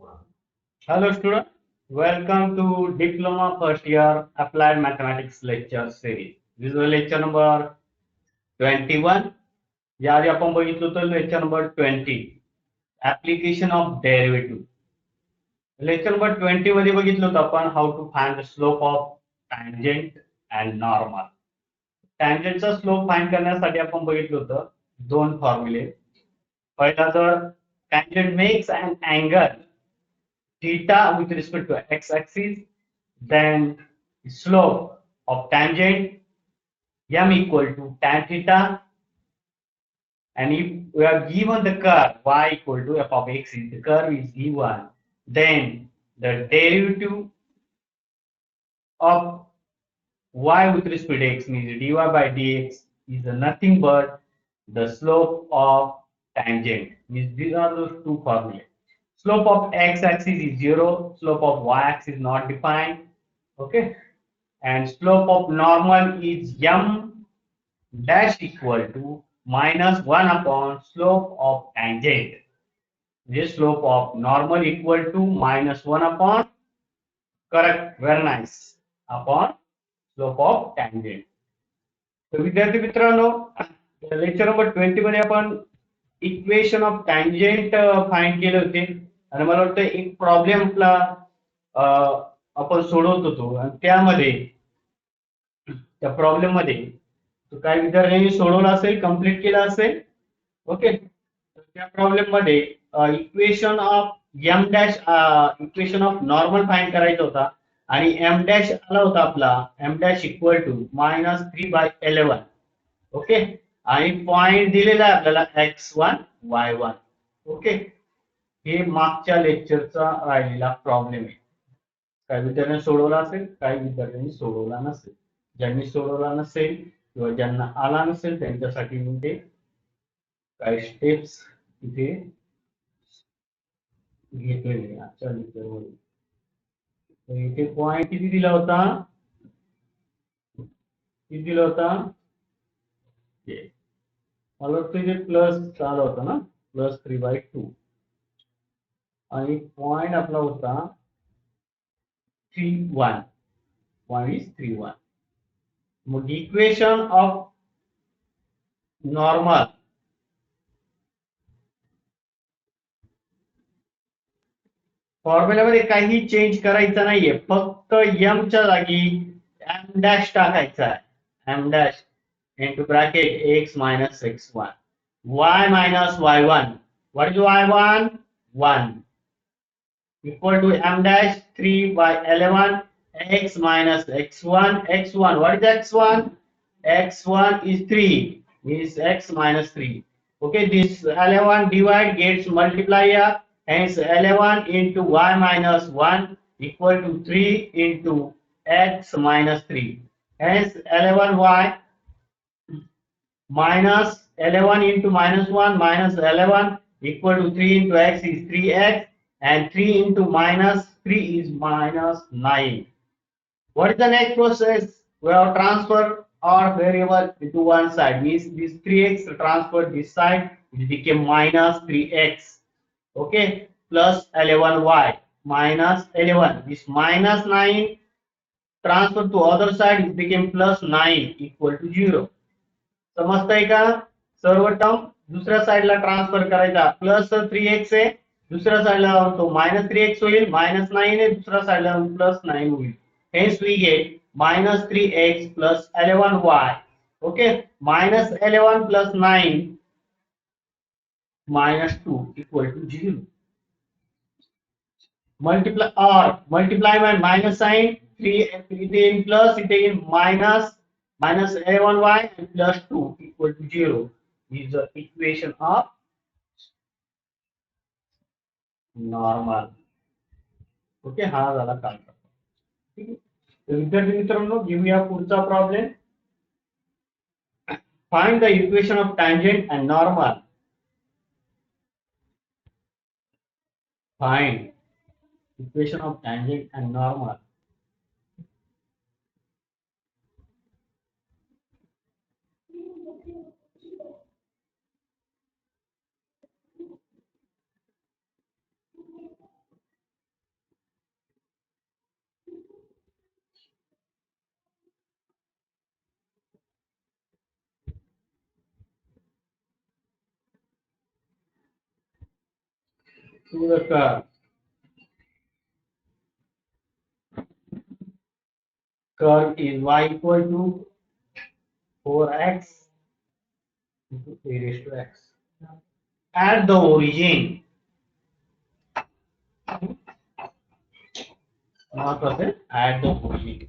Hello student, welcome to Diploma First Year Applied Mathematics Lecture Series. This is lecture number 21. याआधी आपण बघितलं होतं lecture number 20 application of derivative. Lecture number 20 मध्ये बघितलं होतं आपण how to find the slope of tangent and normal. टँजेंटचा slope find करण्यासाठी आपण बघितलं होतं दोन फॉर्म्युले. पहिला तर tangent makes an angle theta with respect to x-axis, then slope of tangent m equal to tan theta, and if we are given the curve y equal to f of x, if the curve is given, then the derivative of y with respect to x means dy by dx is nothing but the slope of tangent. Means these are those two formulas. Slope of x-axis is 0, slope of y-axis is not defined, okay, and slope of normal is m dash equal to minus 1 upon slope of tangent. This slope of normal equal to minus 1 upon, correct, very nice, upon slope of tangent. तर विद्यार्थी मित्रांनो, lecture number 20 मध्ये आपण equation of tangent find केले होते आणि मला वाटतं एक प्रॉब्लेमला आपण सोडवत होतो आणि त्यामध्ये त्या प्रॉब्लेम मध्ये काही विद्यार्थ्यांनी सोडवलं असेल, कम्प्लीट केलं असेल. ओके, त्या प्रॉब्लेम मध्ये equation of M dash equation of normal find करायचा होता आणि एम डॅश आला होता आपला M dash equal to -3/11. Okay, आणि पॉइंट दिलेला आहे आपल्याला x1 y1. ओके, हे मागच्या लेक्चरचा राहिलेला प्रॉब्लेम आहे. काही विद्यार्थ्यांनी सोडवला असेल, काही विद्यार्थ्यांनी सोडवला नसेल. ज्यांनी सोडवला नसेल किंवा ज्यांना आला नसेल त्यांच्यासाठी मी ते काही स्टेप्स इथे घेतलेले आजच्या लेक्चरमध्ये. तर इथे पॉइंट किती दिला होता, किती दिला होता, मला वाटतं इथे प्लस आला होता ना, +3/2 आणि पॉइंट आपला होता 3 1. Point is 3 1. मग इक्वेशन ऑफ नॉर्मल फॉर्म्युल्यामध्ये काही चेंज करायचं नाहीये, फक्त m च्या जागी m डॅश टाकायचा आहे. m dash into bracket x minus x1, y minus y1. What is y1? 1 equal to m dash 3/11 x minus x1. x1, what is x1? x1 is 3, means x minus 3. Okay, this 11 divide gets multiply here, hence 11 into y minus 1 equal to 3 into x minus 3. Hence 11y minus 11 into -1 minus 11 equal to 3 into x is 3x, and 3 into -3 is -9. What is the next process? We have transfer our variable into one side, means this 3x transferred this side, it became -3x. Okay, plus 11y minus 11, this -9 transfer to other side, it became +9 equal to 0. समजतंय का? सर्व term दुसऱ्या साइडला transfer करायचा. +3x आहे, दुसऱ्या साइडला तो -3x होईल, -9 आहे, दुसऱ्या साइडला +9 होईल. Hence we get -3x plus 11y. Okay, -11 plus 9 -2 equal to 0. Multiply by minus sign, 3 इथे in plus, इथे in minus, -11y and +2 equal to 0 is the equation of normal. Okay, हा झाला कालचा. ठीक आहे, तर विद्यार्थी मित्रांनो, घेऊया पुढचा problem. Find the equation of tangent and normal. Find equation of tangent and normal. to the curve. Curve is y equal to 4x into a raised to x. At the origin, not at the origin.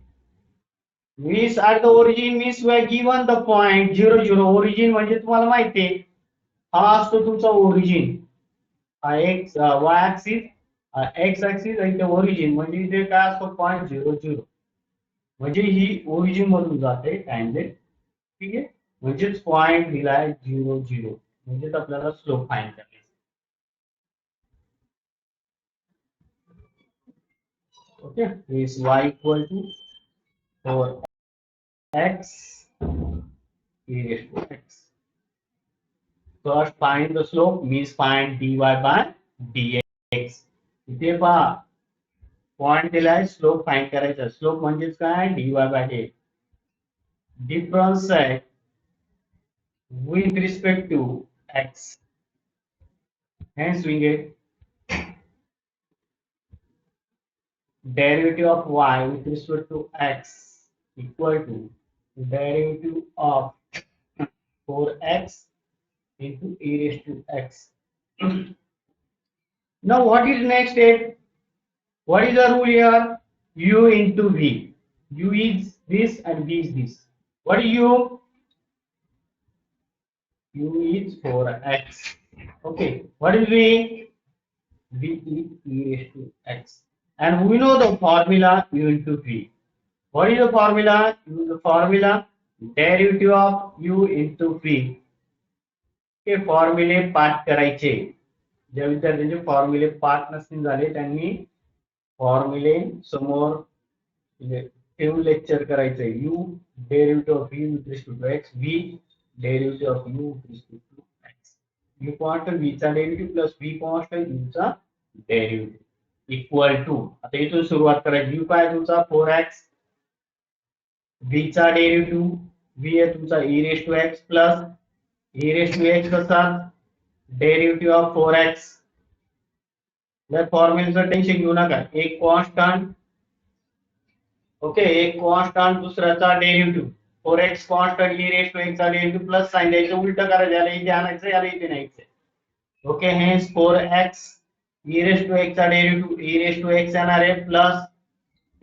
Means at the origin means we are given the point 0 0. Origin म्हणजे तुम्हाला माहिती आहे हा असतो तुमचा origin. हा x y axis x axis आणि ते origin म्हणजे इथे काय असतो पॉइंट 0 0. म्हणजे ही origin मधून जाते टँजेंट. ठीक आहे म्हणजेच पॉइंट दिलाय 0 0 म्हणजेच आपल्याला स्लोप फाइंड करायचा. Okay, is y equal to 4x e raised to x. First find the slope means find dy by dx. इथे पहा पॉइंट दिलाय स्लोप फाइंड करायचा. स्लोप म्हणजेच काय dy by dx. डिफरन्स आहे with respect to x. Hence we get derivative of y with respect to x equal to derivative of 4x into e raised to x. Now what is next step? What is the rule here? U into v. U is this and v is this. What is u? U is 4x. Okay. What is v? V is e raised to x. And we know the formula u into v. What is the formula? Use the formula derivative of u into v. हे फॉर्म्युले पाठ करायचे. ज्या विद्यार्थ्यांचे फॉर्म्युले पाठ नसतील झाले त्यांनी फॉर्म्युले समोर ठेवून लेक्चर करायचंय. u derivative of v with respect to x, v derivative of u with respect to x. u constant v चा derivative plus v constant u चा डेरिव्हेटिव्ह इक्वल टू. आता इथून सुरुवात करायची. u काय तुमचा 4x, v चा डेरिव्हेटिव्ह v आहे तुमचा e raised to x plus e raised to x कसा डेरिव्हेटिव्ह ऑफ 4x. या फॉर्म्युलेचं टेन्शन घेऊ नका. एक कॉन्स्टंट ओके एक कॉन्स्टंट दुसऱ्याचा derivative 4x constant e raised to x चा डेरिव्हेटिव्ह प्लस साइन द्यायचं उलट करायचं. याला इथे आणायचं याला इथे न्यायचं. Okay hence 4x e raised to x चा derivative e raised to x येणार आहे plus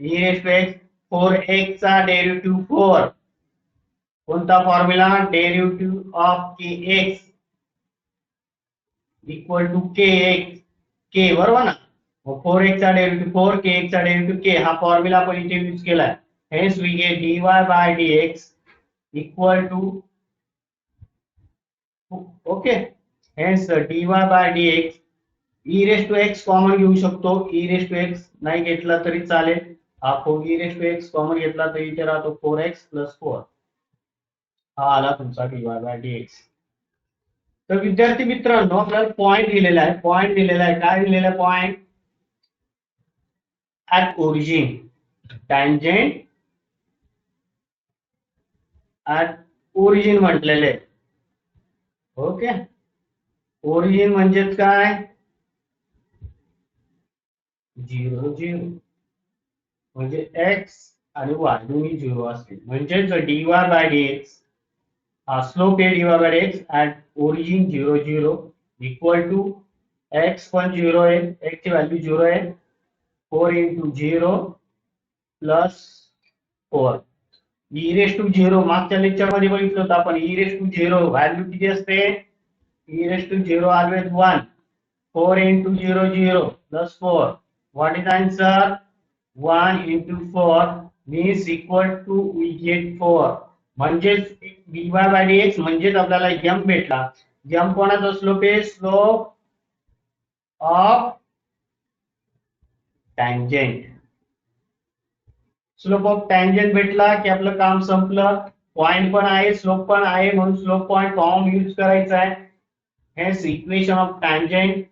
e raised to x 4x चा डेरिव्हेटिव्ह 4. कोणता formula derivative of kx equal to kx k बरोबर ना. 4x चा डेरिव्हेटिव्ह 4 kx चा डेरिव्हेटिव्ह k हा फॉर्म्युला आपण इथे यूज केलाय. Hence we get dy by dx equal to okay hence dy by dx e raised to x common घेऊ शकतो. e raised to x नाही घेतला तरी चालेल. हा e raised to x common घेतला तरी इथे राहतो 4x plus 4. हा आला तुमचा dy by dx. तर विद्यार्थी मित्रांनो आपल्याला पॉइंट दिलेला आहे. पॉइंट दिलेला आहे काय दिलेला आहे point at origin tangent at origin म्हटलेले. ओके ओरिजिन म्हणजेच काय 0 0 म्हणजे x आणि y दोन्ही 0 असतील म्हणजेच dy by dx स्लोप आहे dy by dx at origin 0 0 equal to x पण 0 आहे x ची व्हॅल्यू 0 आहे 4 into 0 plus 4 e raised to 0 मागच्या लेक्चर मध्ये बघितलं होतं आपण e raised to 0 व्हॅल्यू किती असते e raised to 0 always 1 4 into 0 0 plus 4 what is the answer 1 into 4 means equal to we get 4 म्हणजेच dy by dx म्हणजेच आपल्याला m भेटला. m कोणाचा स्लोप आहे slope of tangent. Slope of tangent भेटला की आपलं काम संपलं. पॉइंट पण आहे स्लोप पण आहे म्हणून स्लोप पॉइंट फॉर्म यूज करायचा आहे. हेन्स इक्वेशन ऑफ टँजेंट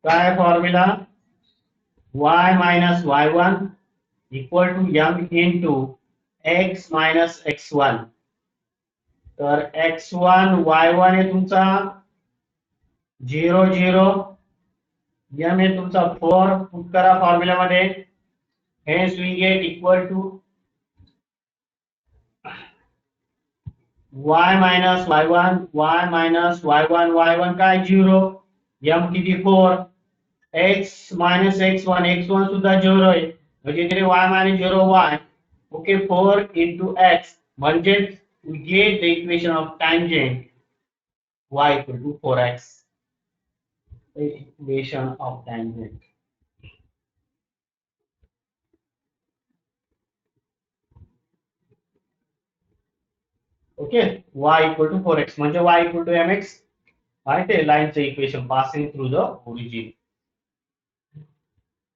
काय formula y minus y1 equal to m into x minus x1. तर x1 y1 आहे तुमचा 0 0, m आहे तुमचा 4. पुट करा फॉर्म्युल्यामध्ये. Hence we get equal to y minus y1 y1 काय 0, m किती 4, x मायनस x1 सुद्धा 0 आहे म्हणजे इकडे y minus 0 y. Okay, 4 into x म्हणजे we get the equation of tangent y equal to 4x. The equation of tangent. Okay, y equal to 4x म्हणजे y equal to mx. माहिती आहे लाईनचं equation passing through the origin.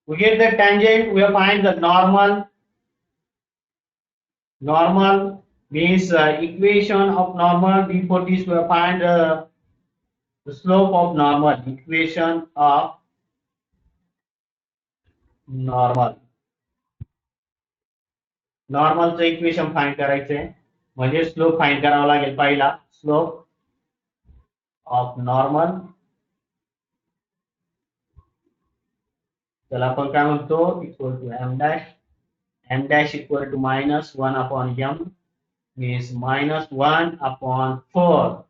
We get the tangent, we find the normal. Normal means equation of normal. Before this we find the slope of normal. Equation of normal. नॉर्मलचं equation find करायचंय म्हणजे slope find करावा लागेल. पहिला slope of normal, त्याला आपण काय म्हणतो equal to M dash. M dash equal to minus 1 upon M means minus 1 upon 4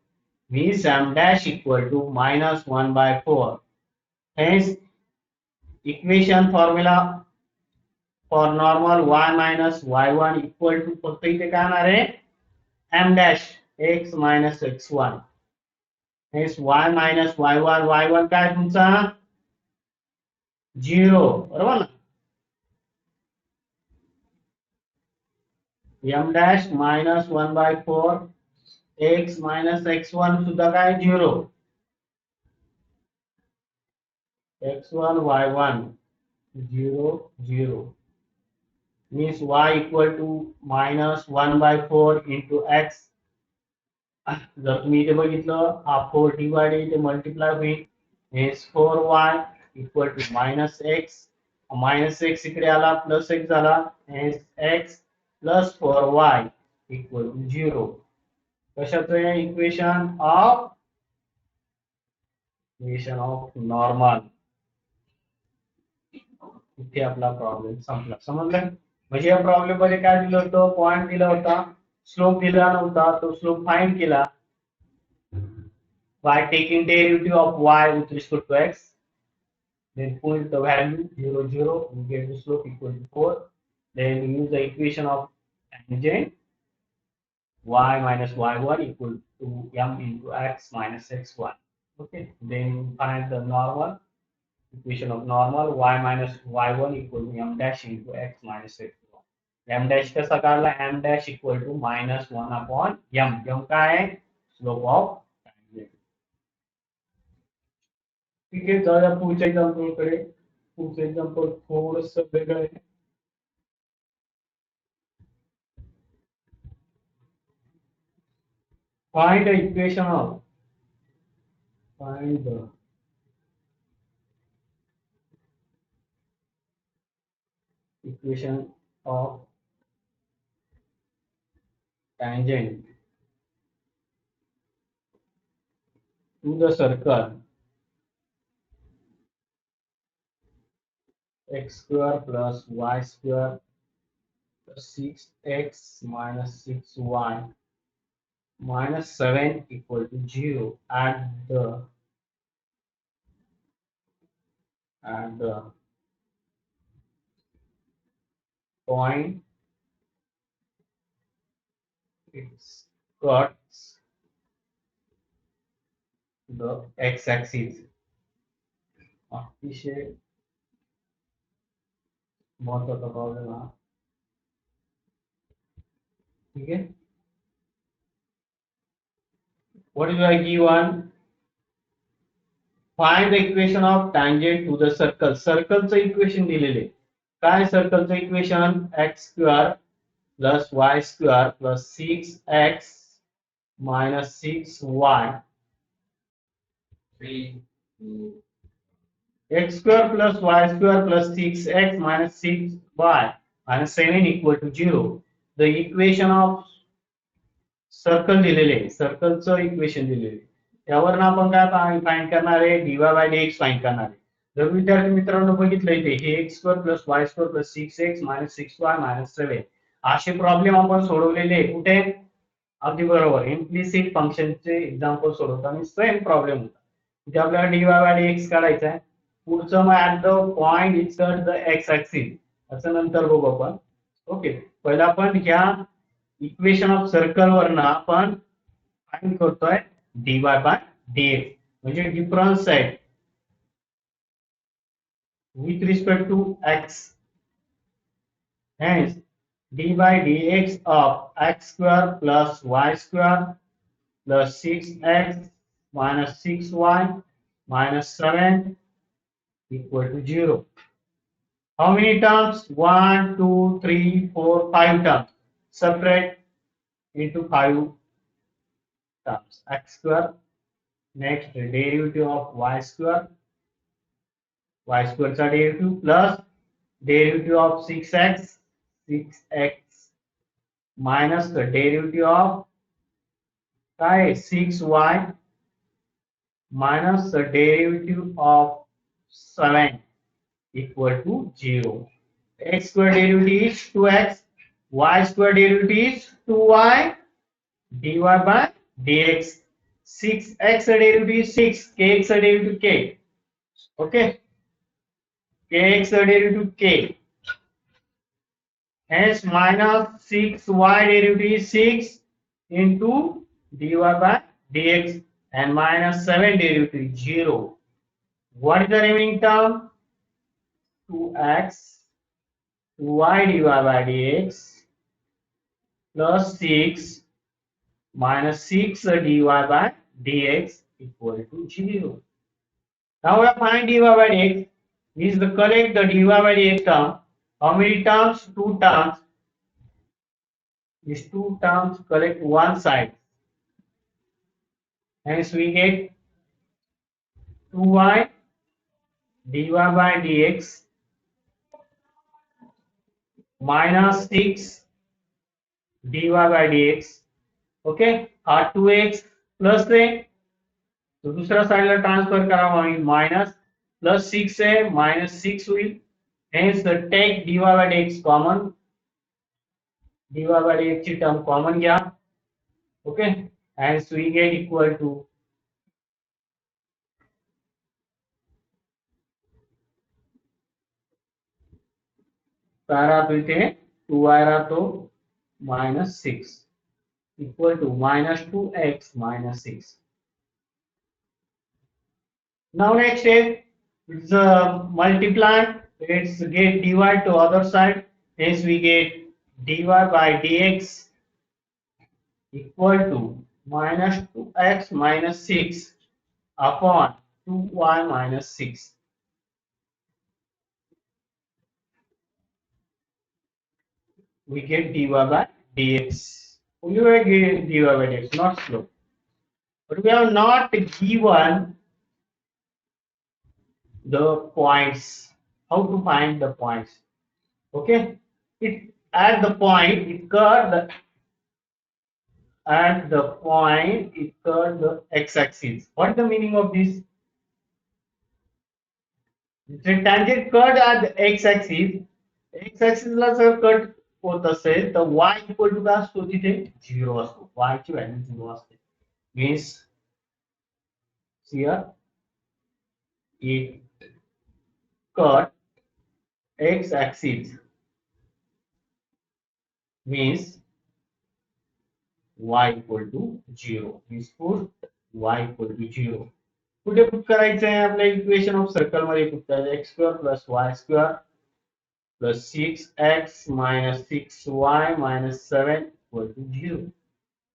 means m dash equal to minus 1 by 4. Hence equation formula for normal y minus y1 equal to फक्त इथे काय होणार आहे m dash x minus x1. Hence y minus y1 काय तुमचा 0, बरोबर ना. m dash minus 1 by 4 x minus x1 सुद्धा काय 0. x1 y1 0 0 means y equal to minus 1 by 4 into x. जर तुम्ही इथे बघितलं हा 4 डिवाइड इथे मल्टिप्लाय होईल. means 4y equal to minus x. Minus x इकडे आला प्लस x झाला. hence x plus 4y equal to 0. कशाचं इक्वेशन ऑफ नॉर्मल. इथे आपला प्रॉब्लेम संपला. समजलं म्हणजे या प्रॉब्लेम मध्ये काय दिलं होतं, पॉइंट दिला होता, स्लोप दिला नव्हता. तो स्लोप फाइंड केला by taking derivative of y with respect to x, then put the value 0 0, we get the slope equal to 4. Then we use the equation of tangent y minus y1 equal to m into x minus x1. Okay, then find the normal. Equation of normal y minus y1 equal to m dash into x minus x1. m dash कसा काढला, m dash equal to minus 1 upon m. m काय आहे slope of tangent. ठीक आहे, जाऊया पुढच्या example कडे. पुढचं एक्झाम्पल थोडस वेगळं आहे. Find the equation of tangent to the circle x square plus y square plus 6x minus 6y minus 7 equal to 0 at the point it cuts the x-axis. अतिशय महत्वाचा प्रॉब्लेम हा. ठीक आहे. What is the given? Find the equation of tangent to the circle. सर्कलचं equation दिलेले. काय सर्कलचं equation x square plus y square plus 6x minus 6y. x square plus y square plus 6x minus 6y minus 7 equal to 0. The equation of circle दिलेले आहे, सर्कलचं equation दिलेले आहे. त्यावरनं आपण काय फाइंड करणार आहे, D Y by D X find करणार आहे. जर विद्यार्थी मित्रांनो बघितलं इथे हे X square plus Y square plus 6x minus 6y minus 7 असे प्रॉब्लेम आपण सोडवलेले आहे. कुठे? अगदी बरोबर, इम्प्लिसिट फंक्शनचे एक्झाम्पल सोडवताना सेम प्रॉब्लेम होता. इथे आपल्याला डीवाय बाय डी एक्स काढायचा आहे. पुढचं मग at the point insert the X axis असं नंतर बघू आपण. ओके, पहिला आपण ह्या इक्वेशन ऑफ सर्कल वरनं आपण फाइंड करतोय डीवाय बाय डीएक्स म्हणजे डिफरन्स आहे with respect to x. Hence, d by dx of x square plus y square plus 6x minus 6y minus 7 equal to 0. How many terms? 1, 2, 3, 4, 5 terms. Separate into 5 terms. X square. Next, the derivative of y square. Y square चा derivative plus derivative of 6x minus the derivative of 6y minus the derivative of 7 equal to 0. X square derivative is 2x, y square derivative is 2y, dy by dx. 6x derivative is 6, kx derivative k. Okay, kx derivative k. Hence minus 6y derivative is 6 into dy by dx and minus 7 derivative 0. What is the remaining term? 2x 2y dy by dx plus 6 minus 6 dy by dx equal to 0. Now we find dy by dx is the collect the dy by dx term. How many terms? 2 terms. These 2 terms collect one side. Hence we get 2y dy by dx minus 6 dy by dx. Okay, और 2x plus है तो दूसरा side transfer करा minus plus 6 है minus 6 हुई. Hence the take dy by dx common. dy by dx ची term common घ्या. Okay, hence we get equal to काय राहतो इथे 2y राहतो minus 6 equal to minus 2x minus 6. Now next step, it's multiply. Let's get dy to other side. Hence we get dy by dx equal to minus 2x minus 6 upon 2y minus 6. We get dy by dx. We will get dy by dx, not slope. But we have not given the points. How to find the points? Okay, it at the point it curved the x-axis. What is the meaning of this? The tangent curved at the x-axis. X-axis ला जर cut होत असेल तर y equal to काय असतो तिथे 0 असतो. y ची value 0 असते. Means here it cut x-axis means y equal to 0. Means put y equal to 0. कुठे पुट करायचं आहे आपल्या इक्वेशन ऑफ सर्कल मध्ये पुट करायचं x square plus y square plus 6x minus 6y minus 7 equal to 0.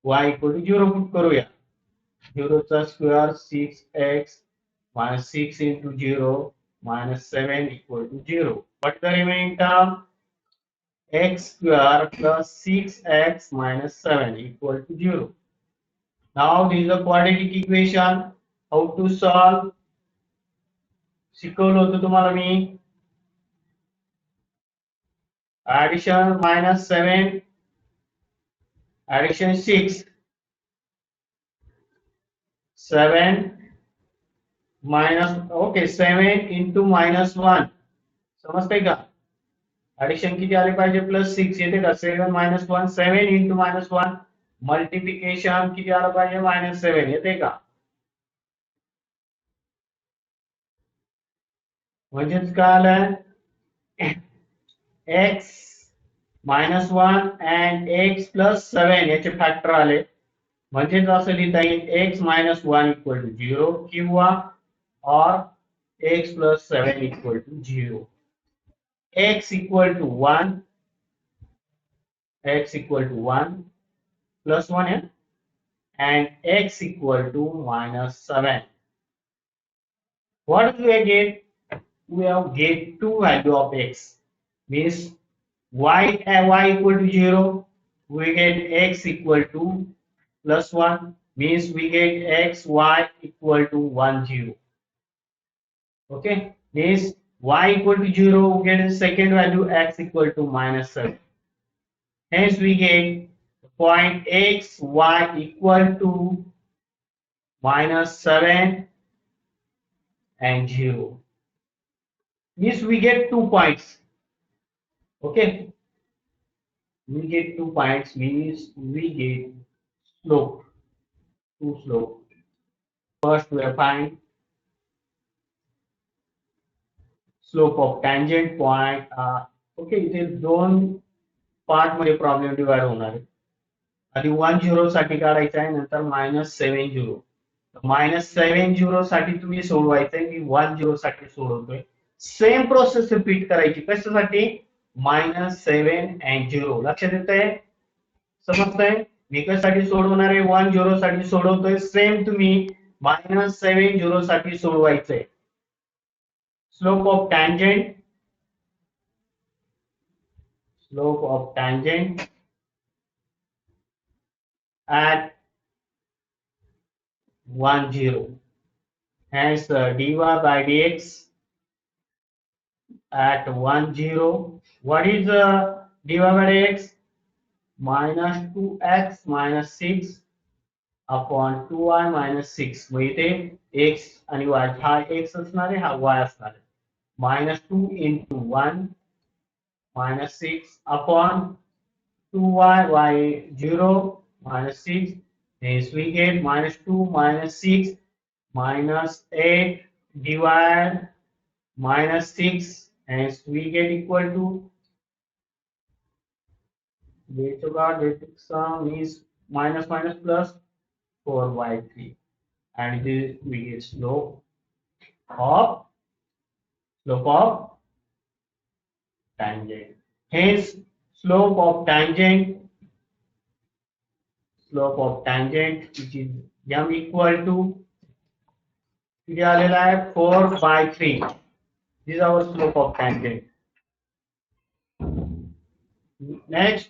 y equal to 0 put करूया. 0 चा square 6x minus 6 into 0 minus 7 equal to 0. What the remaining term? X square plus 6x minus 7 equal to 0. Now this is a quadratic equation. How to solve? शिकवलं होतं तुम्हाला मी. Addition minus 7 addition 6 7 minus, okay, 7 into -1 समजते का? Addition किती आले पाहिजे? +6 येते का? 7 - 1 7 into -1 मल्टिप्लिकेशन किती आलं पाहिजे? -7 येते का? म्हणजेच काय आलं? x -1 and x + 7 याचे फॅक्टर आले. म्हणजेच असं लिहिता येईल x - 1 = 0 किंवा or x + 7 = 0. x = 1, x = 1 plus 1 yeah? And x = -7. What do we get? We have get two value of x. Means y equal to 0. We get x equal to +1. Means we get x y equal to 1 0. Okay. Means y equal to 0. We get the second value x equal to -7. Hence we get point x y equal to -7 and 0. Means we get 2 points. Okay. We get 2 points means we get slope. Two slope. First we find slope of tangent point. Okay, इथे दोन part मध्ये problem divide होणार आहे. आधी 1 0 साठी काढायचा आहे, नंतर -7 0. -7 0 साठी तुम्ही सोडवायचंय, मी 1 0 साठी सोडवतोय. सेम प्रोसेस रिपीट करायची. कशासाठी? -7 and 0. लक्षात येतंय? समजतंय? मी कशासाठी सोडवणार आहे? 1 0 साठी सोडवतोय. सेम तुम्ही -7 0 साठी सोडवायचंय. Slope of tangent at 1 0. Hence dy by dx at 1 0. What is dy by dx? -2x - 6 upon 2y - 6. मग इथे x आणि y हा x असणार आहे, हा y असणार आहे. -2 into 1 -6 upon 2y, y 0 -6. Hence we get -2 -6 -8 divide -6. Hence we get equal to basic sum is minus minus plus 4/3, and this we get slope of tangent. Hence slope of tangent which is m equal to 4/3. This is our slope of tangent. Next,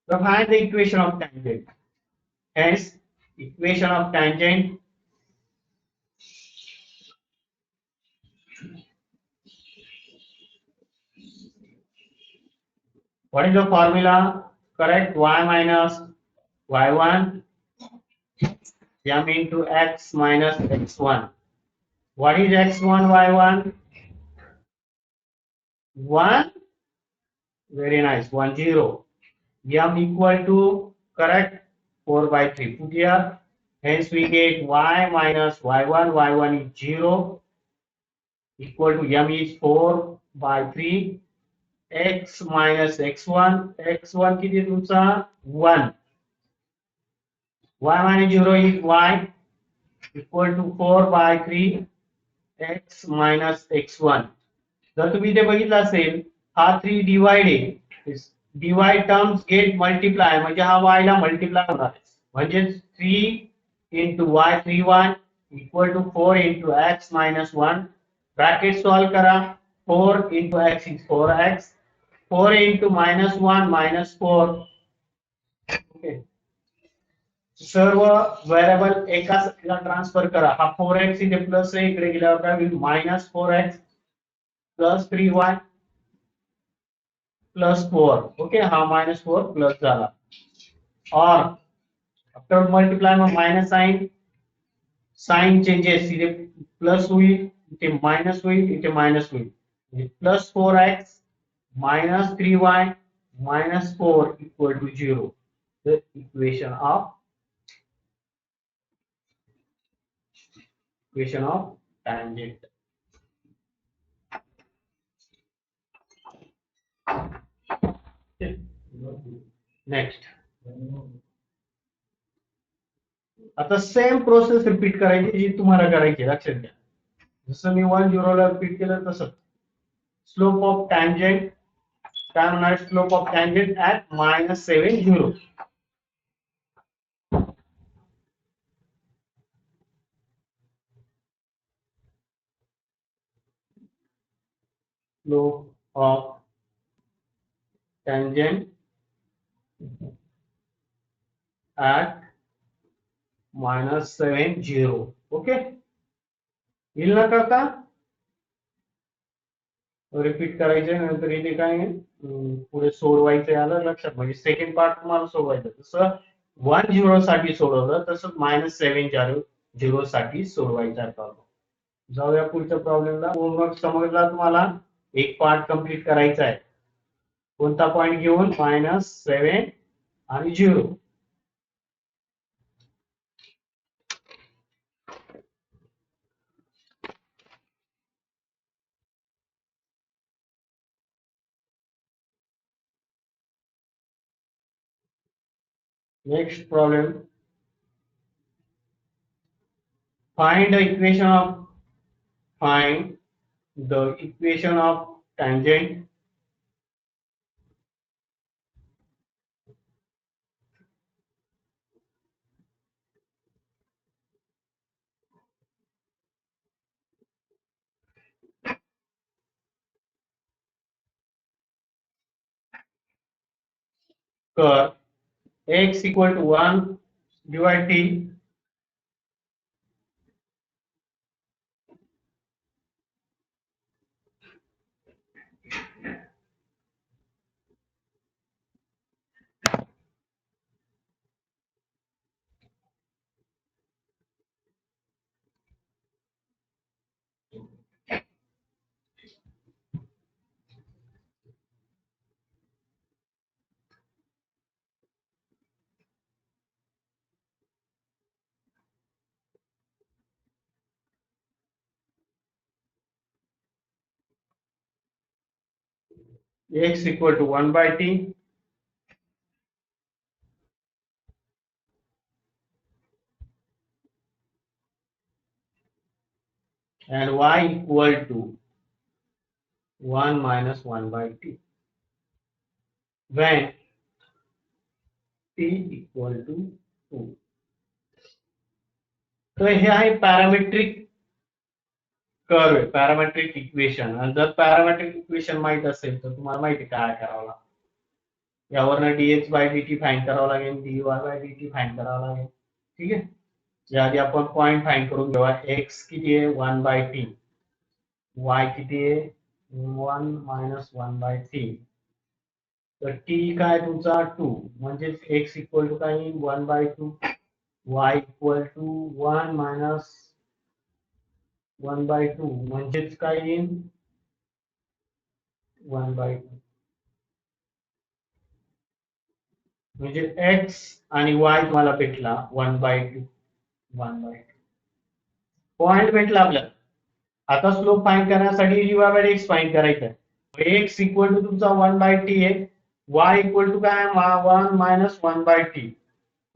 find the equation of tangent. Hence equation of tangent what is the formula? Correct. Y minus y1 m into x minus x1. What is x1 y1? 1. Very nice. 1 0. M equal to, correct, 4/3. Put here. Hence we get y minus y1. Y1 is 0 equal to m is 4/3. X minus x1. X1 किती तुमचा 1. Y minus 0 is y equal to 4/3 x minus x1. जर तुम्ही इथे बघितलं असेल, हा 3 divide आहे. Divide terms gate multiply, म्हणजे हा y ला मल्टिप्लाय होणार आहे. म्हणजे 3 into y 3y equal to 4 into x minus 1. Bracket solve करा. 4 into x is 4x. 4 into -1 -4. Okay. Serve variable एका साईडला ट्रान्सफर करा. हा 4x इथे प्लस आहे, इकडे गेल्यावर काय होईल? -4x plus 3y plus 4. Okay, हा -4 प्लस झाला. और आफ्टर मल्टीप्लाई में माइनस साइन चेंजेस, इथे प्लस होईल, इथे माइनस होईल, इथे माइनस होईल, plus 4x minus 3y minus 4 equal to 0. The equation of tangent. Next. आता सेम प्रोसेस रिपीट करायची जी तुम्हाला करायची, लक्षात घ्या. जसं मी 1 0 ला रिपीट केलं तसं स्लोप ऑफ टँजेंट काय म्हणणार, slope of tangent at -7 0. Slope of tangent at -7 0. Okay, येईल ना करता, रिपीट करायचे, नंतर इथे काय पुढे सोडवायचं आलं लक्षात, म्हणजे सेकंड पार्ट तुम्हाला सोडवायचं. जसं 1 0 साठी सोडवलं तसं -7 0 साठी सोडवायचा प्रॉब्लेम. जाऊया पुढच्या प्रॉब्लेमला. होमवर्क समजला तुम्हाला, एक पार्ट कंप्लीट करायचा आहे. कोणता पॉइंट घेऊन, -7 आणि 0. Next problem. Find the equation of tangent curve x equal to 1 divide t x equal to 1 by t and y equal to 1 minus 1 by t when t equal to 2. तर हे आहे parametric curve, parametric equation. आणि जर parametric equation माहित असेल तर तुम्हाला माहिती काय करावं लागेल, यावरनं dx बाय dt फाइंड करावं लागेल, dy बाय dt फाइंड करावं लागेल. ठीक आहे, याआधी आपण पॉइंट फाइंड करून घेऊया. x किती आहे, 1 बाय टी, y किती आहे, 1 मायनस 1 बाय टी. तर t काय तुमचा 2, म्हणजे x इक्वल टू काय, 1 by 2, y equal to 1 minus 1 by 2, म्हणजेच काय येईल, 1 बाय 2. म्हणजे x आणि y तुम्हाला भेटला 1 बाय 2, 1 बाय 2. पॉइंट भेटला आपल्याला. आता स्लोप फाइंड करण्यासाठी dy बाय dx फाइंड करायचा आहे. x इक्वल टू तुमचा 1 बाय टी आहे, y इक्वल टू काय, 1 minus 1 by T.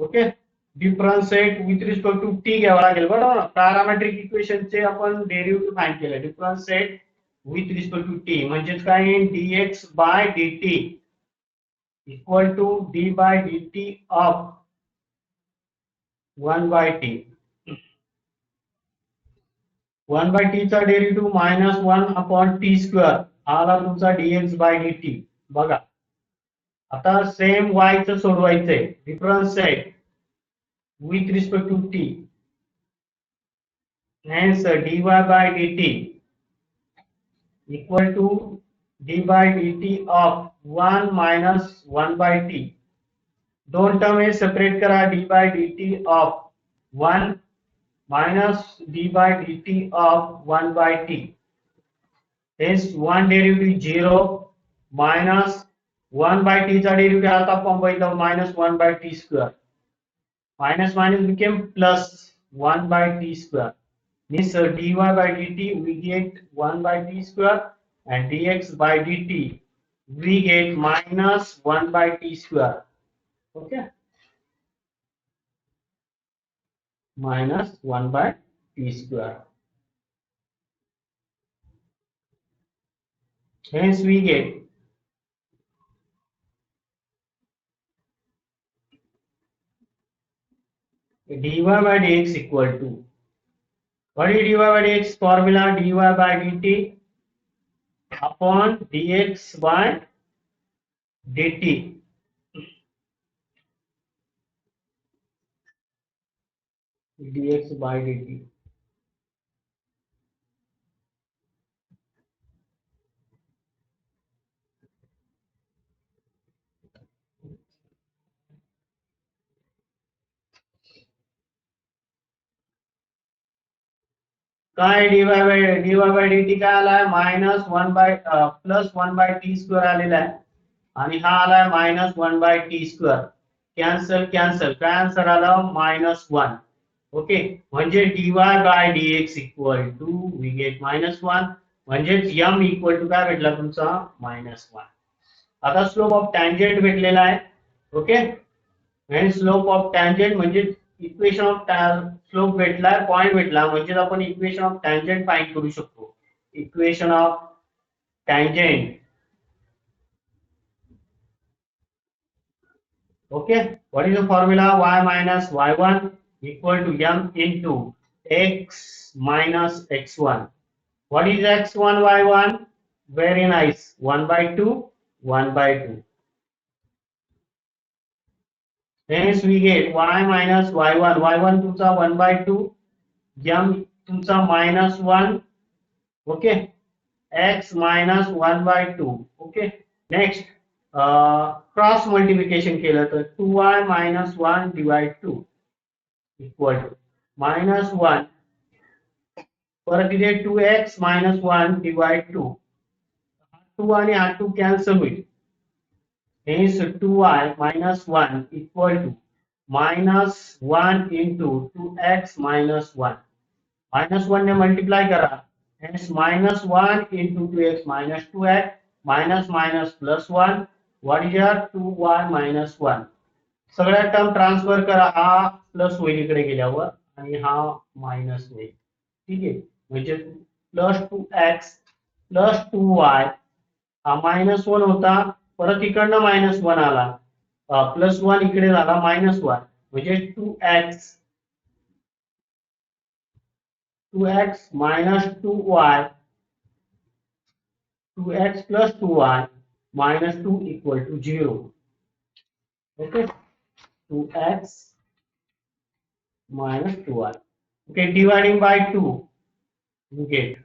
Okay, differentiate with respect to T घ्यावा लागेल, बरोबर ना. पॅरामेट्रिक इक्वेशनचे आपण डेरिव्हेटिव्ह फाइंड केलं, differentiate with respect to T, म्हणजेच काय, dx by dt equal to d by dt of 1 by T. 1 by T चा डेरिव्हेटिव्ह -1 अपॉन टी स्क्वेअर, आला तुमचा dx बाय dt. बघा, आता सेम y चं सोडवायचंय, differentiate with respect to t, hence dy by dt equal to d by dt of 1 minus 1 by t दोन term हे separate करा, D by D T of 1 minus D by D T of 1 by T. हेच 1 derivative 0 minus 1 by T चा derivative आता आपण बघितलं minus 1 by T square. Minus minus became plus 1 by t square. Means dy by dt we get 1 by t square and dx by dt we get minus 1 by t square. Okay. Minus 1 by t square. Hence we get dy by dx equal to, what is dy by dx formula? Dy by dt upon dx by dt. Dx by dt. काय dy by dt काय आलाय minus 1 by plus 1 by T square आलेला आहे आणि हा आलाय minus 1 by T square. Cancel cancel, काय answer आला मायनस 1. ओके, म्हणजे dy by dx equal to we get minus 1. म्हणजेच m इक्वल टू काय भेटला तुमचा मायनस 1. आता स्लोप ऑफ टँजेंट भेटलेला आहे. ओके, आणि स्लोप ऑफ टँजेंट म्हणजे इक्वेशन ऑफ स्लोप भेटला, पॉइंट भेटला, म्हणजे आपण इक्वेशन ऑफ टँजेंट फाइंड करू शकतो. Equation of tangent. Okay, what is the formula? y minus y1 equal to m into x minus x1. What is x1 y1? Very nice, 1 by 2 1 by 2. Hence we get y minus y1. y1 तुमचा 1 by 2, m तुमचा minus 1. Okay, x minus 1 by 2. Okay, next cross multiplication केलं तर 2y minus 1 divide 2 equal to minus 1. परत इथे 2x minus 1 divide 2. 2 आणि हा 2 cancel होईल. Hence 2y minus 1 equal to minus 1 into 2x minus 1. Minus 1 ने multiply करा. Hence minus 1 into 2x minus 2x minus minus plus 1. What is your 2y minus 1? सगळ्या term transfer करा. हा plus होईल इकडे गेल्यावर आणि हा मायनस होईल. ठीक आहे, म्हणजे प्लस 2x प्लस 2y. हा मायनस 1 होता, परत इकडनं मायनस 1 आला, प्लस 1 इकडे झाला मायनस 1, म्हणजे 2x minus 2y, 2x plus 2y minus 2 equal to 0. Okay, 2x minus 2y. Okay, dividing by 2 you get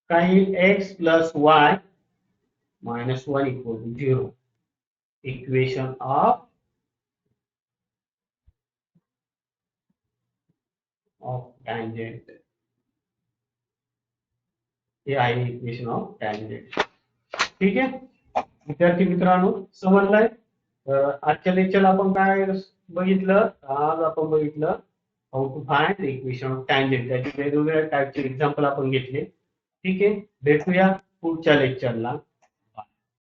काही x plus y minus 1 equal to 0. Equation of tangent. हे आहे equation of tangent. ठीक आहे विद्यार्थी मित्रांनो, समजलंय? आजच्या लेक्चरला आपण काय बघितलं? आज आपण बघितलं how to find the equation of tangent. त्याचे वेगवेगळ्या टाइपचे एक्झाम्पल आपण घेतले. ठीक आहे, भेटूया पुढच्या लेक्चरला.